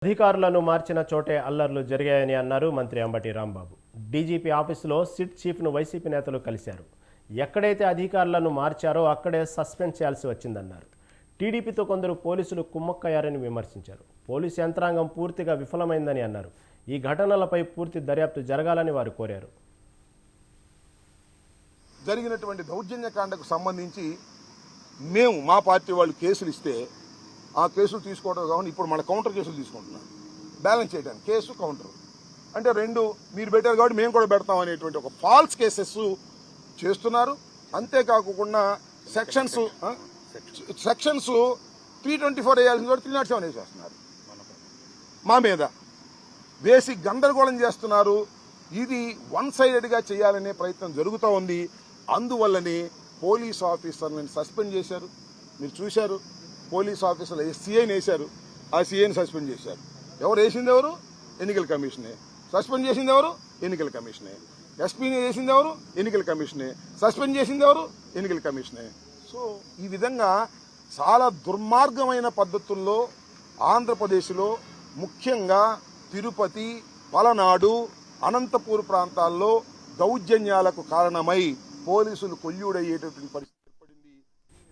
అధికారులను మార్చిన చోటే అల్లర్లు జరిగాయని అన్నారు మంత్రి అంబటి రాంబాబు. డీజీపీ ఆఫీసులో సిట్ చీఫ్ను వైసీపీ నేతలు కలిశారు. ఎక్కడైతే అధికారులను మార్చారో అక్కడే సస్పెండ్ చేయాల్సి వచ్చిందన్నారు. టీడీపీతో కొందరు పోలీసులు కుమ్మక్కయ్యారని విమర్శించారు. పోలీసు యంత్రాంగం పూర్తిగా విఫలమైందని అన్నారు. ఈ ఘటనలపై పూర్తి దర్యాప్తు జరగాలని వారు కోరారు. జరిగినటువంటి దౌర్జన్యకాండకు సంబంధించి మేము మా పార్టీ వాళ్ళు కేసులు ఇస్తే ఆ కేసులు తీసుకోవడం కాకుండా ఇప్పుడు మన కౌంటర్ కేసులు తీసుకుంటున్నాం. బ్యాలెన్స్ చేయడానికి కేసు కౌంటర్ అంటే రెండు మీరు పెట్టారు కాబట్టి మేము కూడా పెడతాం అనేటువంటి ఒక ఫాల్స్ కేసెస్ చేస్తున్నారు. అంతేకాకుండా సెక్షన్స్ 324 వేయాల్సిన కూడా 307 వేసేస్తున్నారు. మా మీద వేసి గందరగోళం చేస్తున్నారు. ఇది వన్ సైడెడ్గా చేయాలనే ప్రయత్నం జరుగుతూ ఉంది. అందువల్లనే పోలీస్ ఆఫీసర్లను సస్పెండ్ చేశారు. మీరు చూశారు, పోలీస్ ఆఫీసర్లు సీఐని వేశారు, ఆ సీఐని సస్పెండ్ చేశారు. ఎవరు వేసింది ఎవరు? ఎన్నికల కమిషనే. సస్పెండ్ చేసింది ఎవరు? ఎన్నికల కమిషనే. ఎస్పీని వేసింది ఎవరు? ఎన్నికల కమిషనే. సస్పెండ్ చేసింది ఎవరు? ఎన్నికల కమిషనే. సో ఈ విధంగా చాలా దుర్మార్గమైన పద్ధతుల్లో ఆంధ్రప్రదేశ్లో ముఖ్యంగా తిరుపతి, పలనాడు, అనంతపూర్ ప్రాంతాల్లో దౌర్జన్యాలకు కారణమై పోలీసులు కొల్యూడయ్యేటటువంటి పరిస్థితి.